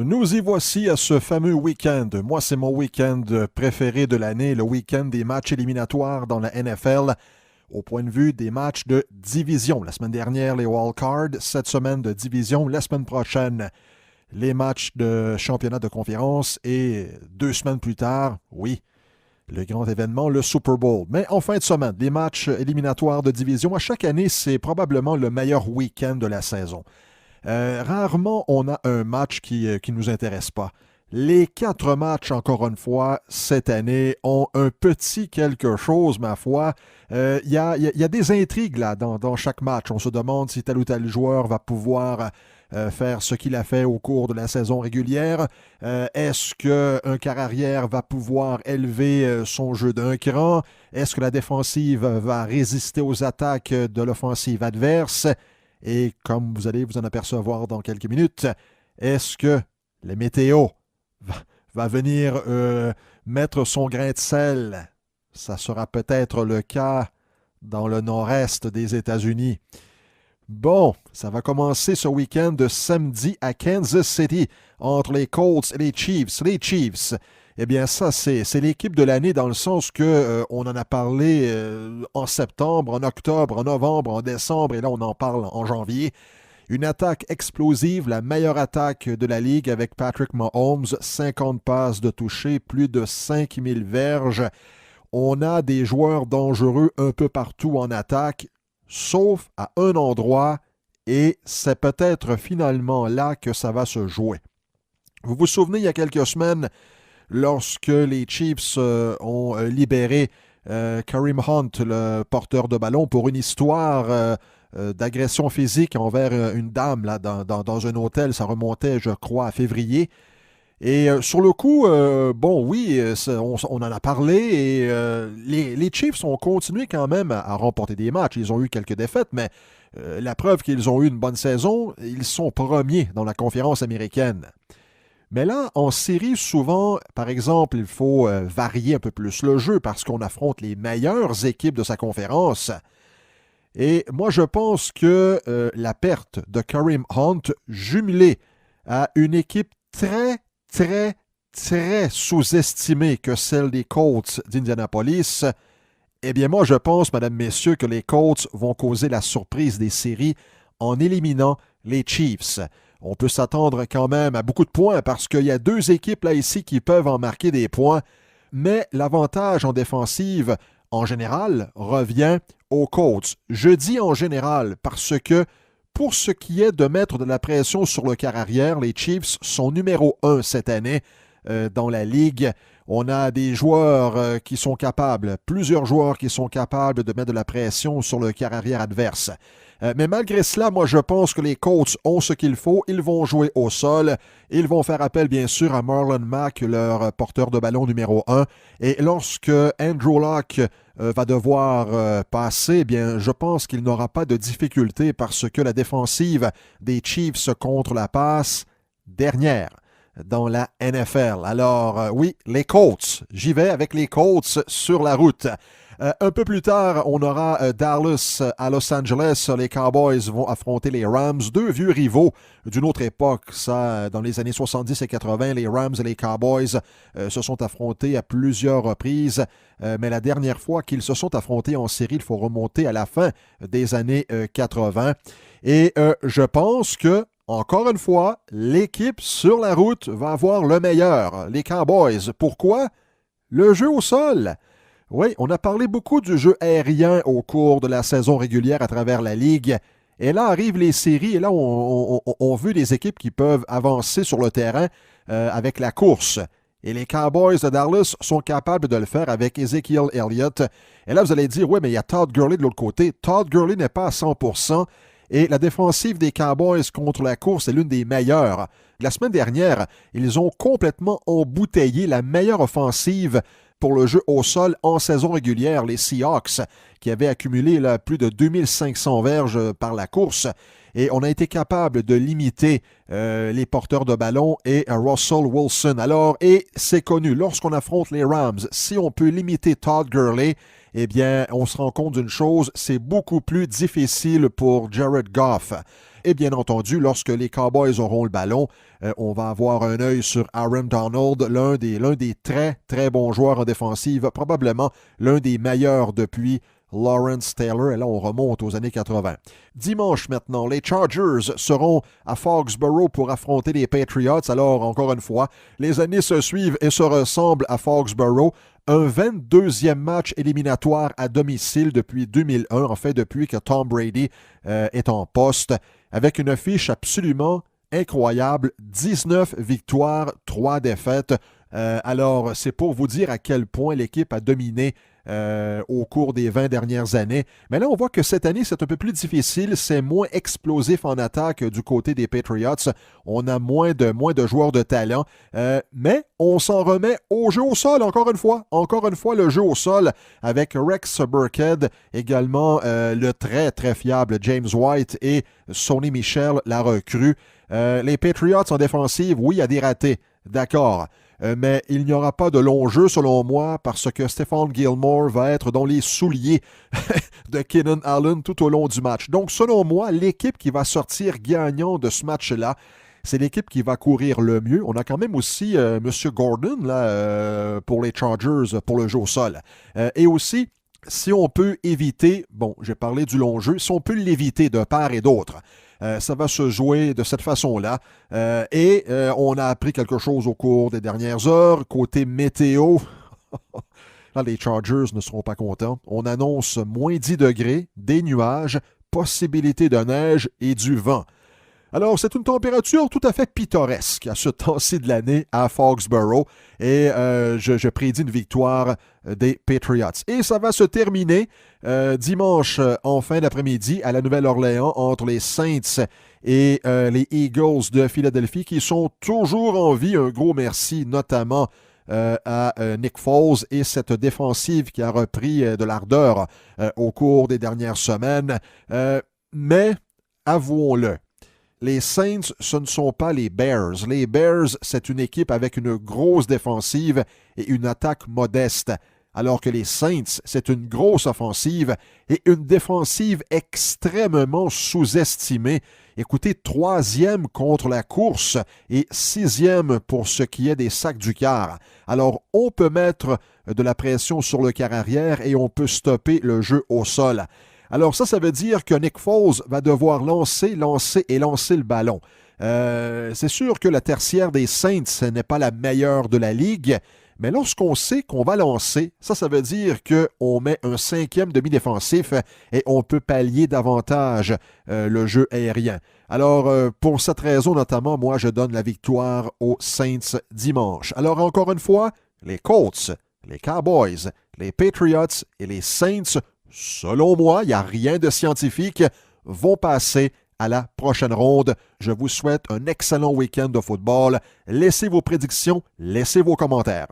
Nous y voici à ce fameux week-end. Moi, c'est mon week-end préféré de l'année, le week-end des matchs éliminatoires dans la NFL, au point de vue des matchs de division. La semaine dernière, les wildcards, cette semaine de division, la semaine prochaine, les matchs de championnat de conférence et 2 semaines plus tard, oui, le grand événement, le Super Bowl. Mais en fin de semaine, les matchs éliminatoires de division, à chaque année, c'est probablement le meilleur week-end de la saison. Rarement, on a un match qui ne nous intéresse pas. Les 4 matchs, encore une fois, cette année, ont un petit quelque chose, ma foi. Il y a des intrigues là, dans chaque match. On se demande si tel ou tel joueur va pouvoir faire ce qu'il a fait au cours de la saison régulière. Est-ce qu'un quart arrière va pouvoir élever son jeu d'un cran? Est-ce que la défensive va résister aux attaques de l'offensive adverse? Et comme vous allez vous en apercevoir dans quelques minutes, est-ce que la météo va venir mettre son grain de sel? Ça sera peut-être le cas dans le nord-est des États-Unis. Bon, ça va commencer ce week-end de samedi à Kansas City entre les Colts et les Chiefs. Les Chiefs, eh bien ça, c'est l'équipe de l'année dans le sens que on en a parlé en septembre, en octobre, en novembre, en décembre, et là on en parle en janvier. Une attaque explosive, la meilleure attaque de la Ligue avec Patrick Mahomes, 50 passes de toucher, plus de 5000 verges. On a des joueurs dangereux un peu partout en attaque, sauf à un endroit, et c'est peut-être finalement là que ça va se jouer. Vous vous souvenez, il y a quelques semaines, lorsque les Chiefs ont libéré Kareem Hunt, le porteur de ballon, pour une histoire d'agression physique envers une dame là, dans un hôtel. Ça remontait, je crois, à février. Et sur le coup, bon, oui, on en a parlé et les Chiefs ont continué quand même à remporter des matchs. Ils ont eu quelques défaites, mais la preuve qu'ils ont eu une bonne saison, ils sont premiers dans la conférence américaine. Mais là, en série, souvent, par exemple, il faut varier un peu plus le jeu parce qu'on affronte les meilleures équipes de sa conférence. Et moi, je pense que la perte de Kareem Hunt, jumelée à une équipe très, très sous-estimée que celle des Colts d'Indianapolis, eh bien, moi, je pense, mesdames, messieurs, que les Colts vont causer la surprise des séries en éliminant les Chiefs. On peut s'attendre quand même à beaucoup de points parce qu'il y a 2 équipes là ici qui peuvent en marquer des points, mais l'avantage en défensive, en général, revient aux Colts. Je dis en général parce que pour ce qui est de mettre de la pression sur le quart arrière, les Chiefs sont numéro 1 cette année dans la Ligue. On a des joueurs qui sont capables, plusieurs joueurs qui sont capables de mettre de la pression sur le quart arrière adverse. Mais malgré cela, moi je pense que les Colts ont ce qu'il faut. Ils vont jouer au sol. Ils vont faire appel bien sûr à Marlon Mack, leur porteur de ballon numéro 1. Et lorsque Andrew Luck va devoir passer, eh bien je pense qu'il n'aura pas de difficulté parce que la défensive des Chiefs contre la passe dernière dans la NFL. Alors oui, les Colts. J'y vais avec les Colts sur la route. Un peu plus tard, on aura Dallas à Los Angeles. Les Cowboys vont affronter les Rams, 2 vieux rivaux d'une autre époque. Ça, dans les années 70 et 80, les Rams et les Cowboys se sont affrontés à plusieurs reprises. Mais la dernière fois qu'ils se sont affrontés en série, il faut remonter à la fin des années 80. Et je pense que encore une fois, l'équipe sur la route va avoir le meilleur, les Cowboys. Pourquoi? Le jeu au sol. Oui, on a parlé beaucoup du jeu aérien au cours de la saison régulière à travers la Ligue. Et là arrivent les séries et là on veut des équipes qui peuvent avancer sur le terrain avec la course. Et les Cowboys de Dallas sont capables de le faire avec Ezekiel Elliott. Et là vous allez dire, oui, mais il y a Todd Gurley de l'autre côté. Todd Gurley n'est pas à 100%. Et la défensive des Cowboys contre la course est l'une des meilleures. La semaine dernière, ils ont complètement embouteillé la meilleure offensive pour le jeu au sol en saison régulière, les Seahawks, qui avaient accumulé là, plus de 2500 verges par la course. Et on a été capable de limiter les porteurs de ballon et Russell Wilson. Alors, et c'est connu, lorsqu'on affronte les Rams, si on peut limiter Todd Gurley, eh bien, on se rend compte d'une chose, c'est beaucoup plus difficile pour Jared Goff. Et bien entendu, lorsque les Cowboys auront le ballon, on va avoir un œil sur Aaron Donald, l'un des très, très bons joueurs en défensive, probablement l'un des meilleurs depuis Lawrence Taylor, et là on remonte aux années 80. Dimanche maintenant, les Chargers seront à Foxborough pour affronter les Patriots. Alors encore une fois, les années se suivent et se ressemblent à Foxborough. Un 22e match éliminatoire à domicile depuis 2001, en fait depuis que Tom Brady est en poste, avec une fiche absolument incroyable, 19 victoires, 3 défaites. Alors, c'est pour vous dire à quel point l'équipe a dominé au cours des 20 dernières années. Mais là, on voit que cette année, c'est un peu plus difficile. C'est moins explosif en attaque du côté des Patriots. On a moins de joueurs de talent. Mais on s'en remet au jeu au sol, encore une fois. Encore une fois, le jeu au sol avec Rex Burkhead, également le très, très fiable James White et Sonny Michel, la recrue. Les Patriots en défensive, oui, il y a des ratés. D'accord. Mais il n'y aura pas de long jeu, selon moi, parce que Stephon Gilmore va être dans les souliers de Keenan Allen tout au long du match. Donc, selon moi, l'équipe qui va sortir gagnant de ce match-là, c'est l'équipe qui va courir le mieux. On a quand même aussi M. Gordon là, pour les Chargers, pour le jeu au sol. Et aussi, si on peut éviter, bon, j'ai parlé du long jeu, si on peut l'éviter de part et d'autre, ça va se jouer de cette façon-là. On a appris quelque chose au cours des dernières heures. Côté météo, là, les Chargers ne seront pas contents. On annonce moins 10 degrés, des nuages, possibilité de neige et du vent. Alors, c'est une température tout à fait pittoresque à ce temps-ci de l'année à Foxborough et je prédis une victoire des Patriots. Et ça va se terminer dimanche en fin d'après-midi à la Nouvelle-Orléans entre les Saints et les Eagles de Philadelphie qui sont toujours en vie. Un gros merci notamment à Nick Foles et cette défensive qui a repris de l'ardeur au cours des dernières semaines. Mais avouons-le, les Saints, ce ne sont pas les Bears. Les Bears, c'est une équipe avec une grosse défensive et une attaque modeste, alors que les Saints, c'est une grosse offensive et une défensive extrêmement sous-estimée. Écoutez, 3e contre la course et 6e pour ce qui est des sacs du quart. Alors, on peut mettre de la pression sur le quart arrière et on peut stopper le jeu au sol. Alors ça veut dire que Nick Foles va devoir lancer le ballon. C'est sûr que la tertiaire des Saints, ce n'est pas la meilleure de la ligue, mais lorsqu'on sait qu'on va lancer, ça veut dire qu'on met un 5e demi-défensif et on peut pallier davantage le jeu aérien. Alors, pour cette raison notamment, moi, je donne la victoire aux Saints dimanche. Alors, encore une fois, les Colts, les Cowboys, les Patriots et les Saints, selon moi, il n'y a rien de scientifique, vont passer à la prochaine ronde. Je vous souhaite un excellent week-end de football. Laissez vos prédictions, laissez vos commentaires.